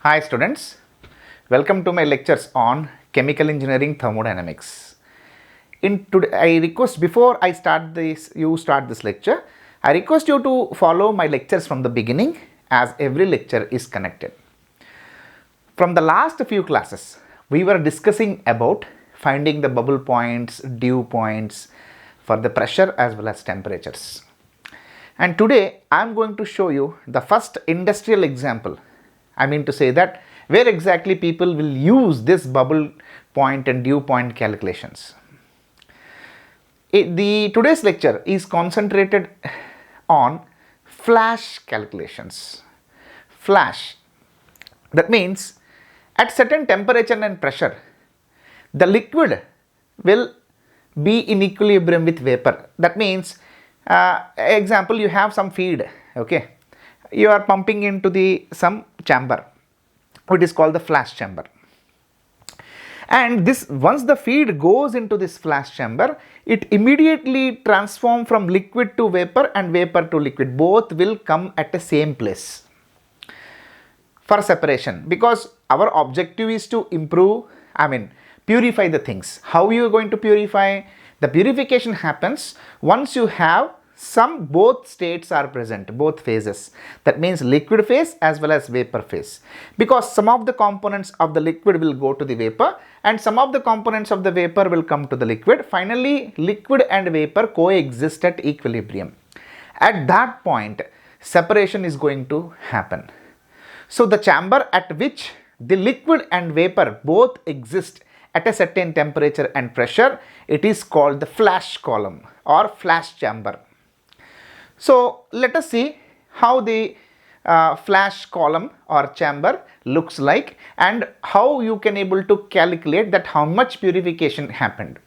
Hi students, welcome to my lectures on chemical engineering thermodynamics. I request before I start this, you start this lecture, I request you to follow my lectures from the beginning as every lecture is connected. From the last few classes, we were discussing about finding the bubble points, dew points for the pressure as well as temperatures. And today I am going to show you the first industrial example. I mean to say that where exactly people will use this bubble point and dew point calculations. Today's lecture is concentrated on flash calculations. Flash. That means at certain temperature and pressure, the liquid will be in equilibrium with vapor. That means, example, you have some feed, okay. You are pumping into some chamber, it is called the flash chamber, and once the feed goes into this flash chamber, it immediately transforms from liquid to vapor and vapor to liquid. Both will come at the same place for separation, because our objective is to purify the things. How you are going to purify? The purification happens once you have both states are present, both phases. That means liquid phase as well as vapor phase, because some of the components of the liquid will go to the vapor and some of the components of the vapor will come to the liquid. Finally, liquid and vapor coexist at equilibrium. At that point, separation is going to happen. So the chamber at which the liquid and vapor both exist at a certain temperature and pressure, it is called the flash column or flash chamber. So let us see how the flash column or chamber looks like and how you can able to calculate that how much purification happened.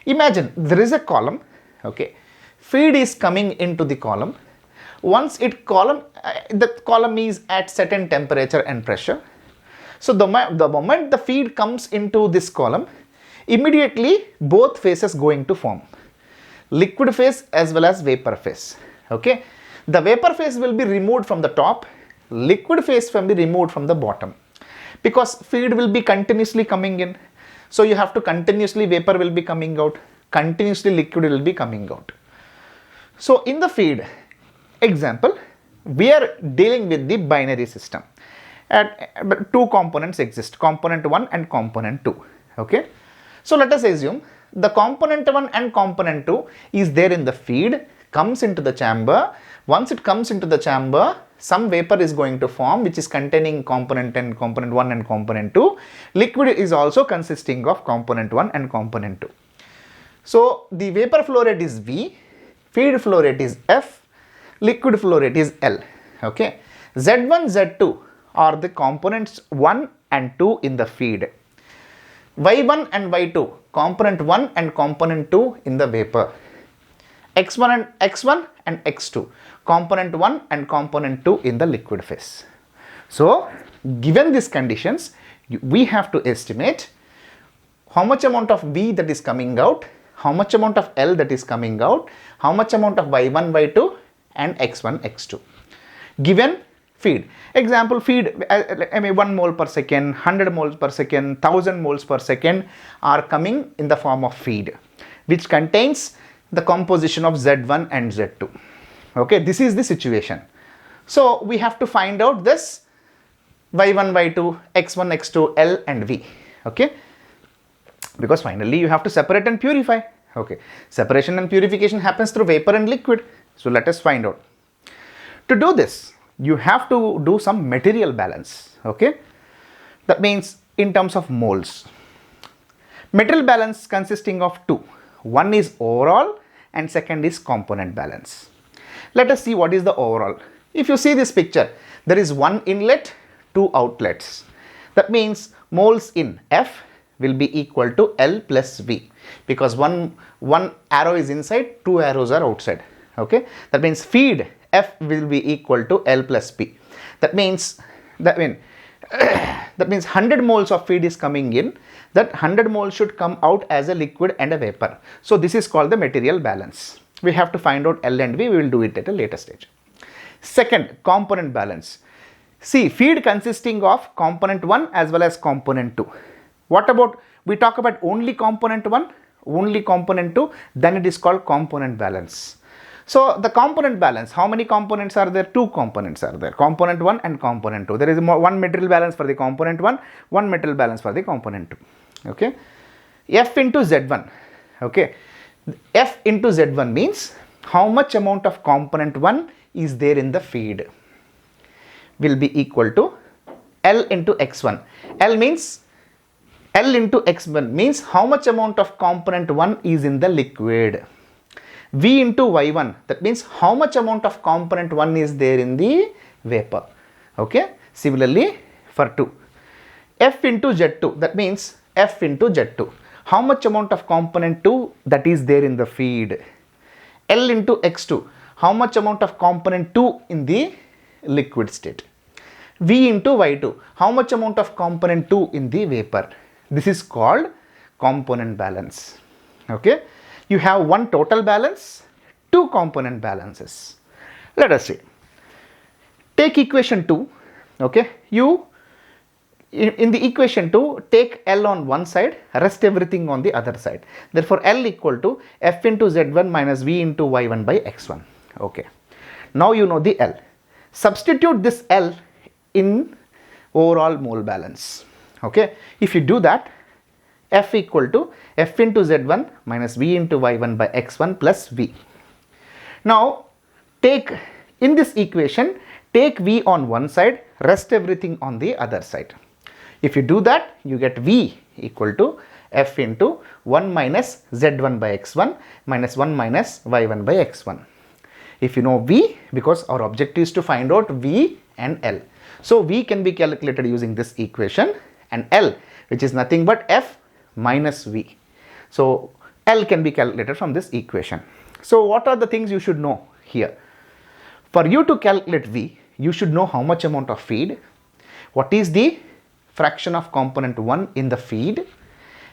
Imagine there is a column, okay. Feed is coming into the column. Once the column is at certain temperature and pressure. So the moment the feed comes into this column, immediately both phases going to form. Liquid phase as well as vapor phase, okay. The vapor phase will be removed from the top, liquid phase will be removed from the bottom, because feed will be continuously coming in. So you have to continuously vapor will be coming out, continuously liquid will be coming out. So in the feed example, we are dealing with the binary system. Two components exist, component 1 and component 2, okay. So let us assume the component 1 and component 2 is there in the feed, comes into the chamber. Once it comes into the chamber, some vapor is going to form which is containing component 1 and component 2. Liquid is also consisting of component 1 and component 2. So the vapor flow rate is V, feed flow rate is F, liquid flow rate is L, okay. Z1, Z2 are the components 1 and 2 in the feed. Y1 and Y2, component 1 and component 2 in the vapor. X1 and X2, component 1 and component 2 in the liquid phase. So, given these conditions, we have to estimate how much amount of V that is coming out, how much amount of L that is coming out, how much amount of Y1, Y2 and X1, X2. Given feed. Example, feed 1 mole per second, 100 moles per second, 1000 moles per second are coming in the form of feed, which contains the composition of Z1 and Z2. Okay, this is the situation. So we have to find out this Y1, Y2, X1, X2, L and V. Okay, because finally you have to separate and purify. Okay, separation and purification happens through vapor and liquid. So let us find out. To do this, you have to do some material balance, okay. That means in terms of moles. Material balance consisting of two. One is overall and second is component balance. Let us see what is the overall. If you see this picture, there is one inlet, two outlets. That means moles in F will be equal to L plus V, because one arrow is inside, two arrows are outside, okay. That means feed F will be equal to L plus P. That means 100 moles of feed is coming in. That 100 moles should come out as a liquid and a vapor. So this is called the material balance. We have to find out L and V. We will do it at a later stage. Second, component balance. See, feed consisting of component 1 as well as component 2. What about, we talk about only component 1, only component 2, then it is called component balance. So the component balance, how many components are there? 2 components are there, component 1 and component 2. There is one material balance for the component 1, one material balance for the component 2. Okay, F into Z1. Okay, F into Z1 means how much amount of component 1 is there in the feed, will be equal to L into X1. L into X1 means how much amount of component 1 is in the liquid. V into Y1, that means how much amount of component 1 is there in the vapor. Okay, similarly for 2. F into Z2, that means F into Z2, how much amount of component 2 that is there in the feed. L into X2, how much amount of component 2 in the liquid state. V into Y2, how much amount of component 2 in the vapor. This is called component balance. Okay, you have one total balance, 2 component balances. Let us see. Take equation 2. Okay, you in the equation 2 take L on one side, rest everything on the other side. Therefore L equal to F into Z1 minus V into Y1 by X1. Okay, now you know the L. Substitute this L in overall mole balance. Okay, if you do that, F equal to F into Z1 minus V into Y1 by X1 plus V. Now take, in this equation, take V on one side, rest everything on the other side. If you do that, you get V equal to F into 1 minus Z1 by X1 minus 1 minus Y1 by X1. If you know V, because our objective is to find out V and L. So V can be calculated using this equation, and L, which is nothing but F minus V. So L can be calculated from this equation. So what are the things you should know here? For you to calculate V, you should know how much amount of feed, what is the fraction of component 1 in the feed,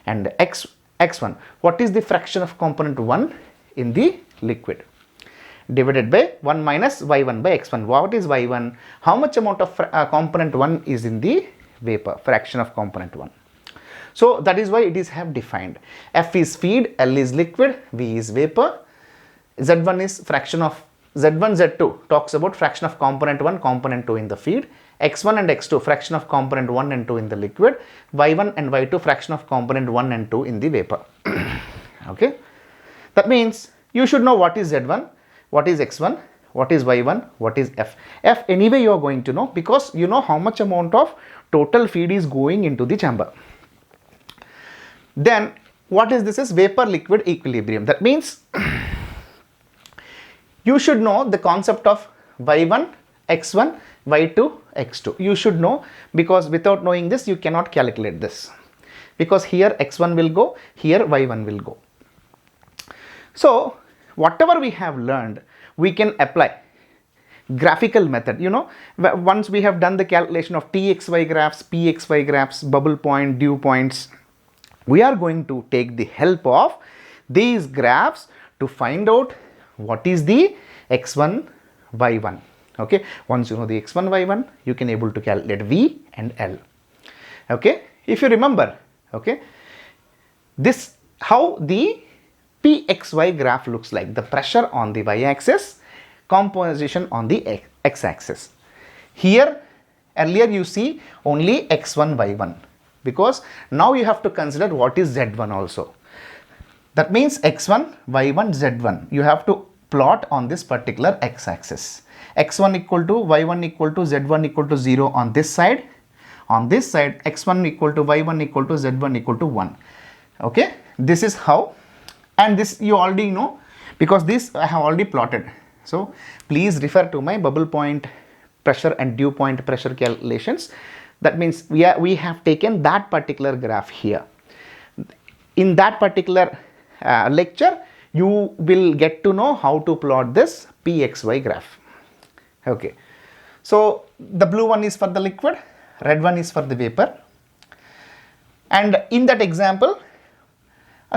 and X1, what is the fraction of component 1 in the liquid, divided by 1 minus Y1 by X1. What is Y1? How much amount of component 1 is in the vapor, fraction of component 1. So that is why it is have defined. F is feed, L is liquid, V is vapor, Z1 is fraction of, Z1, Z2 talks about fraction of component 1, component 2 in the feed, X1 and X2 fraction of component 1 and 2 in the liquid, Y1 and Y2 fraction of component 1 and 2 in the vapor. Okay, that means you should know what is Z1, what is X1, what is Y1, what is F. F anyway you are going to know, because you know how much amount of total feed is going into the chamber. Then what is this? Is vapor liquid equilibrium. That means you should know the concept of Y1, X1, Y2, X2. You should know, because without knowing this you cannot calculate this, because here X1 will go, here Y1 will go. So whatever we have learned, we can apply graphical method. You know, once we have done the calculation of TXY graphs, PXY graphs, bubble point, dew points, we are going to take the help of these graphs to find out what is the X1, Y1. Okay, once you know the X1, Y1, you can able to calculate V and L. Okay, if you remember, okay, this how the PXY graph looks like, the pressure on the y-axis, composition on the x-axis. Here earlier you see only X1, Y1, because now you have to consider what is Z1 also. That means X1, Y1, Z1 you have to plot on this particular x-axis. X1 equal to Y1 equal to Z1 equal to 0 on this side. On this side X1 equal to Y1 equal to Z1 equal to 1. Okay, this is how, and this you already know because this I have already plotted. So please refer to my bubble point pressure and dew point pressure calculations. That means we have taken that particular graph here. In that particular lecture you will get to know how to plot this PXY graph. Okay, so the blue one is for the liquid, red one is for the vapor, and in that example,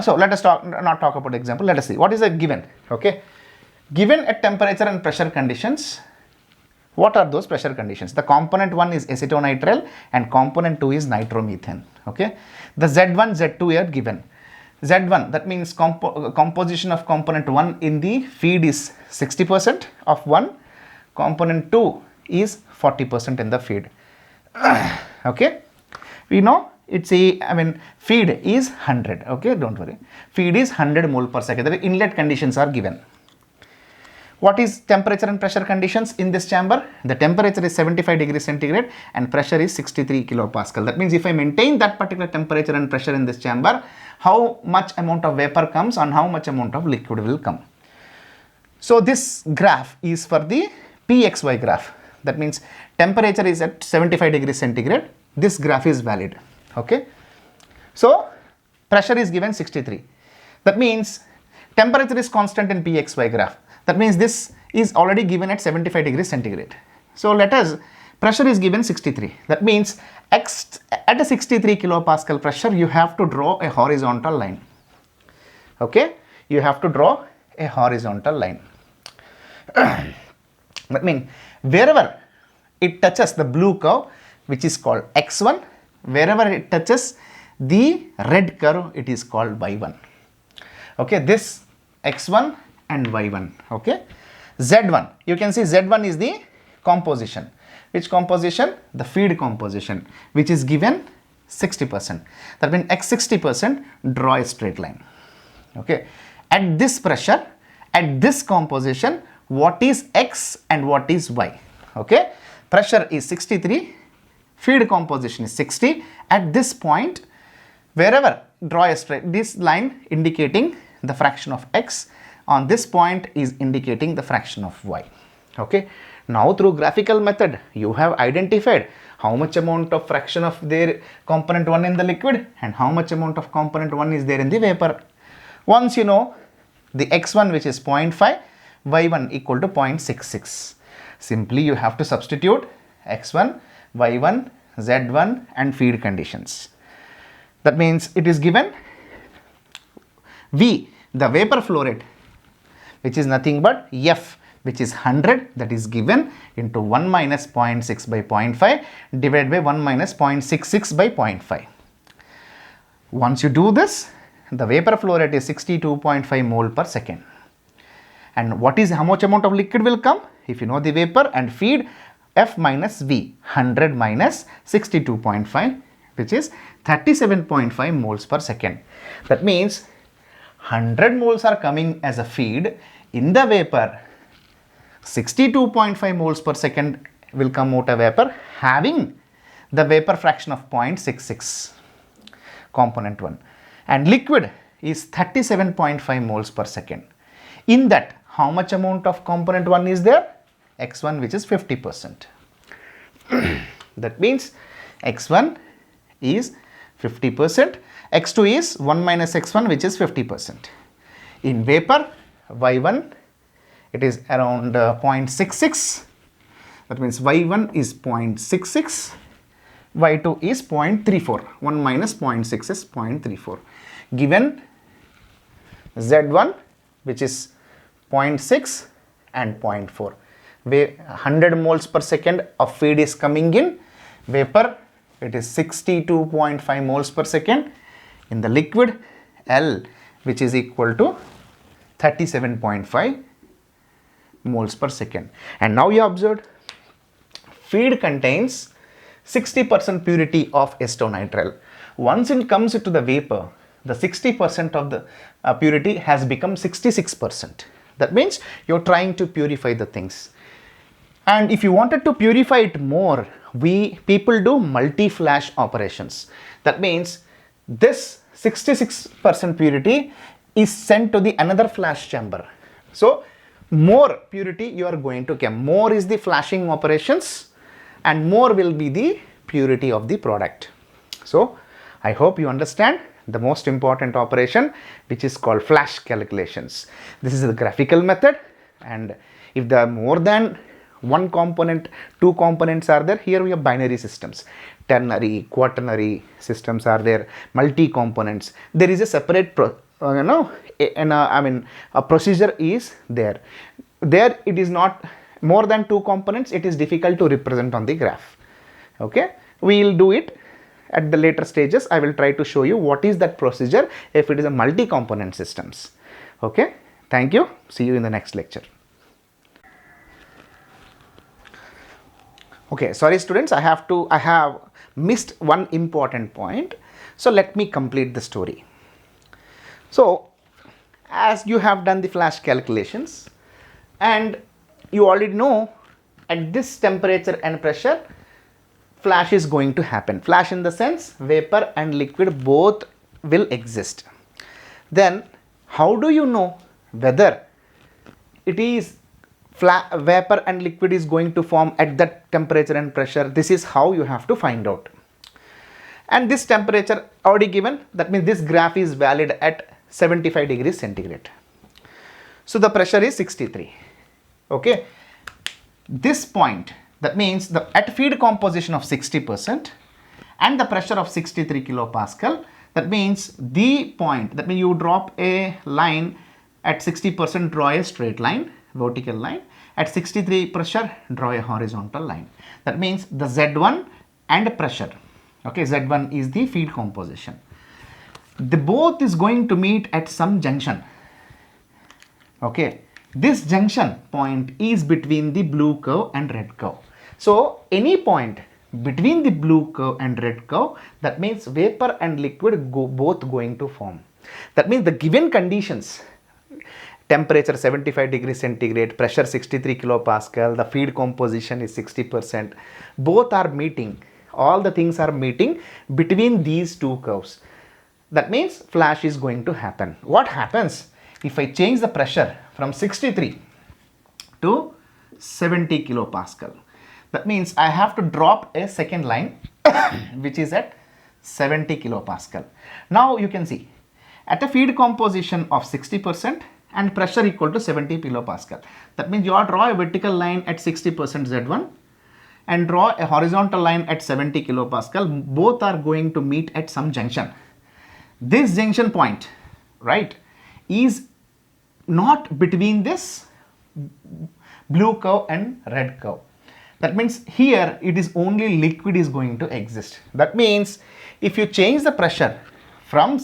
so let us not talk about example, let us see what is a given. Okay, given at temperature and pressure conditions, What are those pressure conditions? The component 1 is acetonitrile and component 2 is nitromethane. Okay, the Z1, Z2 are given. Z1, that means composition of component 1 in the feed is 60% of 1, component 2 is 40% in the feed. Okay, we know it's feed is 100. Okay, don't worry, feed is 100 mole per second. The inlet conditions are given. What is temperature and pressure conditions in this chamber? The temperature is 75 degrees centigrade and pressure is 63 kilopascal. That means if I maintain that particular temperature and pressure in this chamber, how much amount of vapor comes and how much amount of liquid will come. So this graph is for the PXY graph. That means temperature is at 75 degrees centigrade. This graph is valid. Okay. So pressure is given 63. That means temperature is constant in PXY graph. That means this is already given at 75 degrees centigrade. So let us, pressure is given 63. That means at a 63 kilopascal pressure, you have to draw a horizontal line. Okay, you have to draw a horizontal line. That means wherever it touches the blue curve, which is called X1, wherever it touches the red curve, it is called Y1. Okay, this X1 and Y1. Okay, Z1, you can see Z1 is the composition. Which composition? The feed composition, which is given 60%. That means at 60%, draw a straight line. Okay, at this pressure, at this composition, what is X and what is Y? Okay, pressure is 63, feed composition is 60. At this point, wherever, draw a straight, this line indicating the fraction of X, on this point is indicating the fraction of Y. Okay, now through graphical method, you have identified how much amount of fraction of their component 1 in the liquid and how much amount of component 1 is there in the vapor. Once you know the X1, which is 0.5, Y1 equal to 0.66. Simply you have to substitute X1, Y1, Z1 and feed conditions. That means it is given V, the vapor flow rate, which is nothing but F, which is 100, that is given into 1 minus 0.6 by 0.5 divided by 1 minus 0.66 by 0.5. Once you do this, the vapor flow rate is 62.5 mole per second. And what is, how much amount of liquid will come? If you know the vapor and feed, F minus V, 100 minus 62.5, which is 37.5 moles per second. That means 100 moles are coming as a feed. In the vapor, 62.5 moles per second will come out of vapor, having the vapor fraction of 0.66, component 1. And liquid is 37.5 moles per second. In that, how much amount of component 1 is there? X1, which is 50%. That means X1 is 50%. X2 is 1 minus X1, which is 50%. In vapor, Y1, it is around 0.66. That means Y1 is 0.66. Y2 is 0.34. 1 minus 0.6 is 0.34. Given Z1, which is 0.6 and 0.4. 100 moles per second of feed is coming in. Vapor, it is 62.5 moles per second. In the liquid, L, which is equal to 37.5 moles per second. And now you observed, feed contains 60% purity of acetonitrile. Once it comes into the vapor, the 60% of the purity has become 66%. That means you're trying to purify the things. And if you wanted to purify it more, people do multi-flash operations. That means this 66% purity is sent to the another flash chamber. So more purity you are going to get. More is the flashing operations and more will be the purity of the product. So I hope you understand the most important operation, which is called flash calculations. This is the graphical method, and if there are more than one component, two components are there, here we have binary systems. Ternary, quaternary systems are there, multi-components. There is a separate a procedure is there. There it is not more than 2 components, it is difficult to represent on the graph. Okay, we will do it at the later stages. I will try to show you what is that procedure if it is a multi-component systems. Okay, thank you. See you in the next lecture. Okay, sorry students, I have missed one important point. So let me complete the story. So as you have done the flash calculations and you already know at this temperature and pressure flash is going to happen. Flash in the sense vapor and liquid both will exist. Then how do you know whether it is vapor and liquid is going to form at that temperature and pressure? This is how you have to find out. And this temperature already given, that means this graph is valid at 75 degrees centigrade. So the pressure is 63. Okay, this point, that means the at feed composition of 60% and the pressure of 63 kilopascal, that means the point, that means you drop a line at 60%, draw a straight line, vertical line, at 63 pressure draw a horizontal line. That means the Z1 and pressure, okay, Z1 is the feed composition, the both is going to meet at some junction. Okay, this junction point is between the blue curve and red curve. So any point between the blue curve and red curve, that means vapor and liquid both going to form. That means the given conditions, temperature 75 degrees centigrade, pressure 63 kilopascal, the feed composition is 60%, both are meeting, all the things are meeting between these two curves. That means flash is going to happen. What happens if I change the pressure from 63 to 70 kilopascal? That means I have to drop a second line which is at 70 kilopascal. Now you can see at a feed composition of 60% and pressure equal to 70 kilopascal. That means you draw a vertical line at 60% Z1 and draw a horizontal line at 70 kilopascal. Both are going to meet at some junction. This junction point, right, is not between this blue curve and red curve. That means here it is only liquid is going to exist. That means if you change the pressure from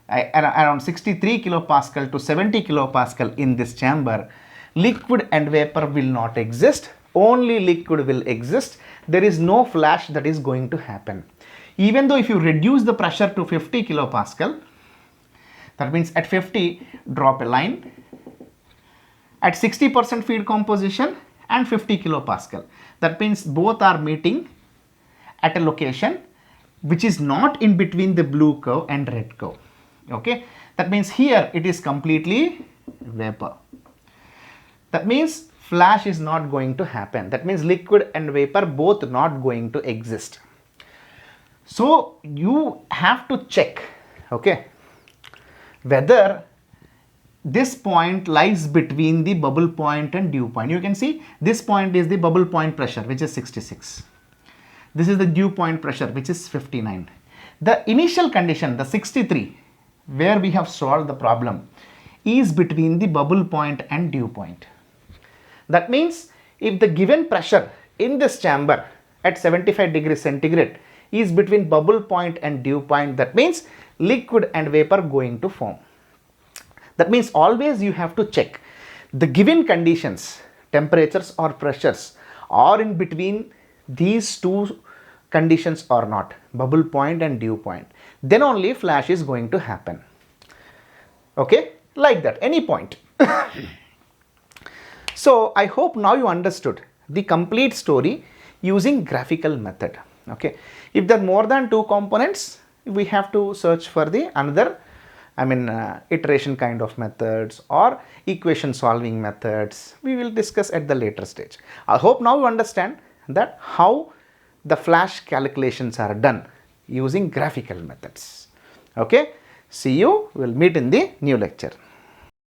around 63 kilopascal to 70 kilopascal in this chamber, liquid and vapor will not exist, only liquid will exist. There is no flash that is going to happen. Even though if you reduce the pressure to 50 kilopascal, that means at 50 drop a line at 60% feed composition and 50 kilopascal. That means both are meeting at a location which is not in between the blue curve and red curve. Okay, that means here it is completely vapor. That means flash is not going to happen. That means liquid and vapor both not going to exist. So you have to check, okay, whether this point lies between the bubble point and dew point. You can see this point is the bubble point pressure, which is 66. This is the dew point pressure, which is 59. The initial condition, the 63, where we have solved the problem, is between the bubble point and dew point. That means if the given pressure in this chamber at 75 degrees centigrade is between bubble point and dew point, that means liquid and vapor going to form. That means always you have to check the given conditions, temperatures or pressures are in between these two conditions or not, bubble point and dew point. Then only flash is going to happen. Okay, like that, any point. So I hope now you understood the complete story using graphical method. Okay, if there are more than 2 components, we have to search for the another, iteration kind of methods or equation solving methods. We will discuss at the later stage. I hope now you understand that how the flash calculations are done using graphical methods. Okay, see you. We'll meet in the new lecture.